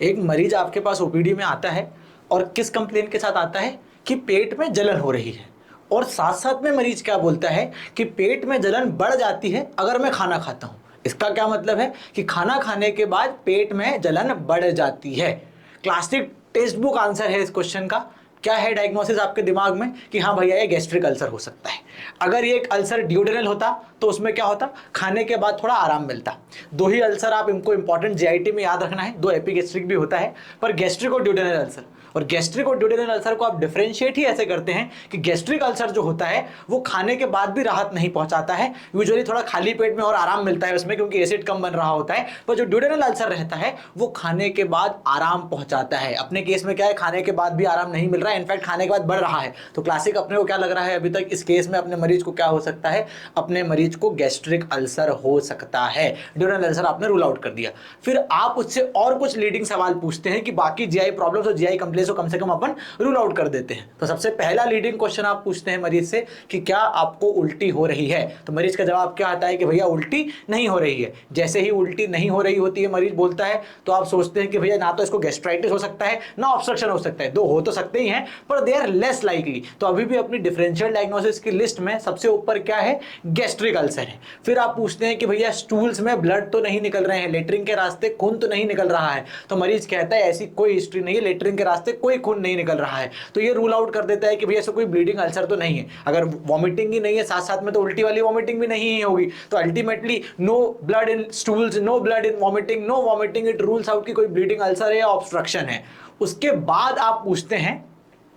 एक मरीज आपके पास ओपीडी में आता है और किस कंप्लेन के साथ आता है कि पेट में जलन हो रही है, और साथ साथ में मरीज क्या बोलता है कि पेट में जलन बढ़ जाती है अगर मैं खाना खाता हूं। इसका क्या मतलब है कि खाना खाने के बाद पेट में जलन बढ़ जाती है। क्लासिक टेक्स्ट बुक आंसर है इस क्वेश्चन का। क्या है डायग्नोसिस आपके दिमाग में कि हाँ भैया ये गैस्ट्रिक अल्सर हो सकता है। अगर ये एक अल्सर ड्यूडेनल होता तो उसमें क्या होता, खाने के बाद थोड़ा आराम मिलता। दो ही अल्सर आप इनको इंपॉर्टेंट जीआईटी में याद रखना है, दो एपिगैस्ट्रिक भी होता है, पर गैस्ट्रिक और ड्यूडेनल अल्सर, और गैस्ट्रिक और ड्यूडेनल अल्सर को आप डिफरेंशिएट ही ऐसे करते हैं कि गैस्ट्रिक अल्सर जो होता है वो खाने के बाद भी राहत नहीं पहुंचाता है, यूजुअली थोड़ा खाली पेट में और आराम मिलता है उसमें क्योंकि एसिड कम बन रहा होता है, पर जो ड्यूडेनल अल्सर रहता है वो खाने के बाद आराम पहुंचाता है। अपने केस में क्या है, खाने के बाद भी आराम नहीं मिल रहा है, इनफैक्ट खाने के बाद बढ़ रहा है। तो क्लासिक अपने को क्या लग रहा है अभी तक इस केस में, अपने मरीज को क्या हो सकता है, अपने मरीज को गैस्ट्रिक अल्सर हो सकता है। ड्यूडेनल अल्सर आपने रूल आउट कर दिया। फिर आप उससे और कुछ लीडिंग सवाल पूछते हैं कि बाकी जीआई प्रॉब्लम्स और जीआई कंप्लेंट्स को कम से कम अपन रूल आउट कर देते हैं। तो सबसे पहला लीडिंग क्वेश्चन आप पूछते हैं मरीज से कि क्या आपको उल्टी हो रही है। तो मरीज का जवाब क्या आता है कि भैया उल्टी नहीं हो रही है। जैसे ही उल्टी नहीं हो रही होती है मरीज बोलता है, तो आप सोचते हैं कि भैया ना तो इसको गैस्ट्राइटिस हो सकता है ना ऑब्स्ट्रक्शन हो सकता है, दो हो तो सकते ही हैं पर दे आर लेस लाइकली। तो अभी भी अपनी डिफरेंशियल डायग्नोसिस की लिस्ट में सबसे ऊपर क्या है, गैस्ट्रिक अल्सर है। फिर आप पूछते हैं कि भैया स्टूल्स में ब्लड तो नहीं निकल रहे हैं, लेटरिन के रास्ते खून तो नहीं निकल रहा है। तो मरीज कहता है ऐसी कोई हिस्ट्री नहीं है, लेटरिन के रास्ते कोई खून नहीं निकल रहा है। तो ये रूल आउट कर देता है कि भैया ऐसा कोई ब्लीडिंग अल्सर तो नहीं है। अगर वॉमिटिंग ही नहीं है साथ साथ में तो उल्टी वाली वॉमिटिंग भी नहीं ही होगी। तो ultimately no blood in stools, no blood in vomiting, no vomiting, it rules out कि कोई ब्लीडिंग अल्सर है या ऑब्स्ट्रक्शन है। उसके बाद आप पूछते हैं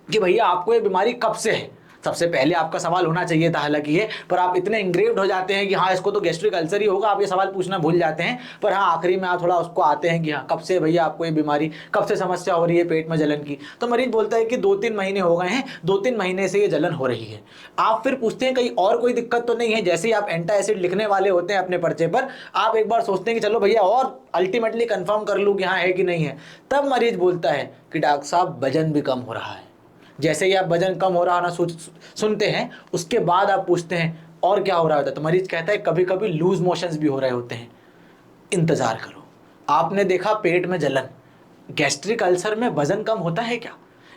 कि भैया आपको ये बीमारी कब से है। सबसे पहले आपका सवाल होना चाहिए था हालांकि ये, पर आप इतने इंग्रेव्ड हो जाते हैं कि हाँ इसको तो गैस्ट्रिक अल्सर ही होगा, आप ये सवाल पूछना भूल जाते हैं। पर हाँ आखिरी में आप थोड़ा उसको आते हैं कि हाँ कब से भैया आपको ये बीमारी, कब से समस्या हो रही है पेट में जलन की। तो मरीज बोलता है कि 2-3 महीने हो गए हैं, 2-3 महीने से ये जलन हो रही है। आप फिर पूछते हैं कहीं और कोई दिक्कत तो नहीं है। जैसे ही आप एंटा एसिड लिखने वाले होते हैं अपने पर्चे पर, आप एक बार सोचते हैं कि चलो भैया और अल्टीमेटली कंफर्म कर लूँ कि हाँ है कि नहीं है। तब मरीज बोलता है कि डॉक्टर साहब वजन भी कम हो रहा है। जैसे ही आप वजन कम हो रहा ना सुनते हैं, उसके बाद आप पूछते हैं और क्या हो रहा होता है। तो मरीज कहता है कभी कभी लूज मोशंस भी हो रहे होते हैं। इंतजार करो, आपने देखा पेट में जलन, गैस्ट्रिक अल्सर में वजन कम होता है क्या?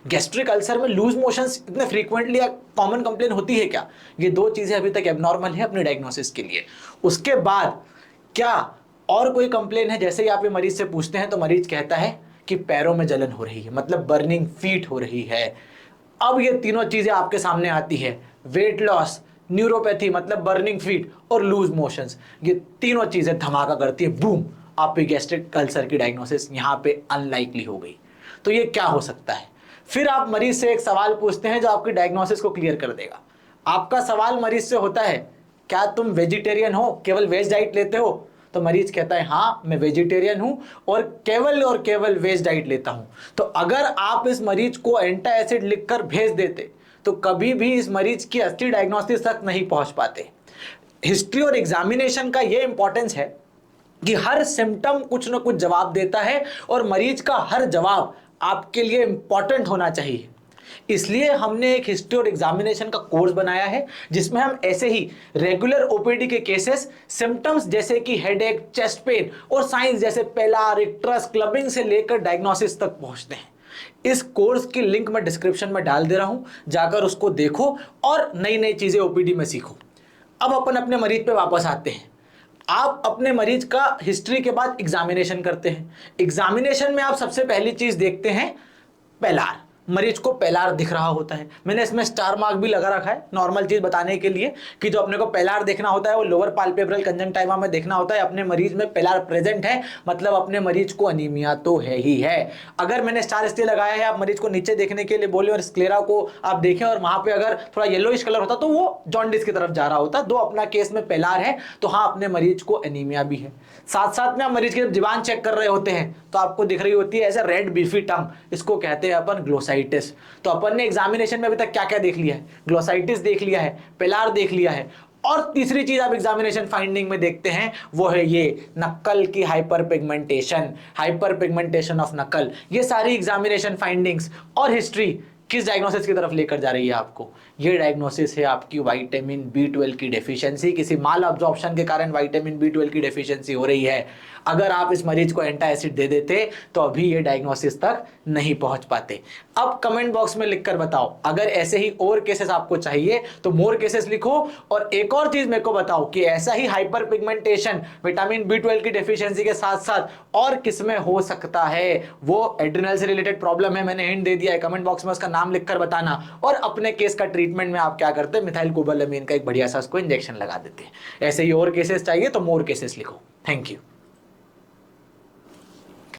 गैस्ट्रिक अल्सर में लूज मोशंस इतने फ्रीक्वेंटली या कॉमन कंप्लेन होती है क्या? ये दो चीजें अभी तक एबनॉर्मल है अपने डायग्नोसिस के लिए। उसके बाद क्या और कोई कंप्लेन है? जैसे ही आप ये मरीज से पूछते हैं तो मरीज कहता है कि पैरों में जलन हो रही है, मतलब बर्निंग फीट हो रही है। अब ये तीनों चीजें आपके सामने आती है, वेट लॉस, न्यूरोपैथी मतलब बर्निंग फीट और लूज मोशंस, ये तीनों चीजें धमाका करती है, बूम, आपकी गैस्ट्रिक अल्सर की डायग्नोसिस यहाँ पे अनलाइकली हो गई। तो ये क्या हो सकता है? फिर आप मरीज से एक सवाल पूछते हैं जो आपकी डायग्नोसिस को क्लियर कर देगा। आपका सवाल मरीज से होता है, क्या तुम वेजिटेरियन हो, केवल वेज डाइट लेते हो? तो मरीज कहता है हाँ मैं वेजिटेरियन हूं और केवल वेज डाइट लेता हूं। तो अगर आप इस मरीज को एंटा एसिड लिखकर भेज देते तो कभी भी इस मरीज की असली डायग्नोसिस तक नहीं पहुंच पाते। हिस्ट्री और एग्जामिनेशन का यह इंपॉर्टेंस है कि हर सिम्टम कुछ ना कुछ जवाब देता है और मरीज का हर जवाब आपके लिए इंपॉर्टेंट होना चाहिए। इसलिए हमने एक हिस्ट्री और एग्जामिनेशन का कोर्स बनाया है जिसमें हम ऐसे ही रेगुलर ओपीडी के केसेस, सिम्टम्स जैसे कि हेडेक, चेस्ट पेन और साइंस जैसे पेलार, इक्ट्रस, क्लबिंग से लेकर डायग्नोसिस तक पहुंचते हैं। इस कोर्स की लिंक मैं डिस्क्रिप्शन में डाल दे रहा हूं, जाकर उसको देखो और नई नई चीजें ओपीडी में सीखो। अब अपन अपने मरीज पे वापस आते हैं। आप अपने मरीज का हिस्ट्री के बाद एग्जामिनेशन करते हैं। एग्जामिनेशन में आप सबसे पहली चीज देखते हैं पेलार। मरीज को पेलार दिख रहा होता है, मैंने इसमें स्टार मार्क भी लगा रखा है नॉर्मल चीज बताने के लिए कि जो अपने को पेलार देखना होता है वो लोअर पाल्पेब्रल कंजंक्टिवा में देखना होता है। अपने मरीज में पेलार प्रेजेंट है मतलब अपने मरीज को अनीमिया तो है ही है। अगर मैंने स्टार इसलिए लगाया है, आप मरीज को नीचे देखने के लिए बोले और स्क्लेरा को आप देखें और वहां पे अगर थोड़ा येलोइश कलर होता तो वो जॉन्डिस की तरफ जा रहा होता। दो अपना केस में पेलार है तो हाँ अपने मरीज को अनीमिया भी है। साथ साथ में आप मरीज की जब जीवान चेक कर रहे होते हैं तो आपको दिख रही होती है ऐसा रेड बीफी टंग, इसको कहते हैं अपन ग्लोसाइटिस। तो अपन ने एग्जामिनेशन में अभी तक क्या क्या देख लिया है? ग्लोसाइटिस देख लिया है, पेलार देख लिया है, और तीसरी चीज आप एग्जामिनेशन फाइंडिंग में देखते हैं वो है ये नक्कल की हाइपर पिगमेंटेशन ऑफ नक्कल। ये सारी एग्जामिनेशन फाइंडिंग्स और हिस्ट्री किस डायग्नोसिस की तरफ लेकर जा रही है आपको? ये डायग्नोसिस है आपकी विटामिन B12 की डेफिशिएंसी, किसी माल अब्जॉर्प्शन के कारण विटामिन B12 की डेफिशिएंसी हो रही है। अगर आप इस मरीज को एंटा एसिड दे देते तो अभी ये डायग्नोसिस तक नहीं पहुंच पाते। अब कमेंट बॉक्स में लिखकर बताओ, अगर ऐसे ही और केसेस आपको चाहिए तो मोर केसेस लिखो। और एक और चीज मेरे को बताओ कि ऐसा ही हाइपर पिगमेंटेशन विटामिन B12 की डेफिशिएंसी के साथ साथ और किसमें हो सकता है? वो एड्रिनल से रिलेटेड प्रॉब्लम है, मैंने हिंट दे दिया है, कमेंट बॉक्स में उसका नाम लिखकर बताना। और अपने केस का ट्रीटमेंट में आप क्या करते हैं, मिथाइल कोबालामीन का एक बढ़िया सा उसको इंजेक्शन लगा देते हैं। ऐसे ही और केसेस चाहिए तो मोर केसेस लिखो। Thank you.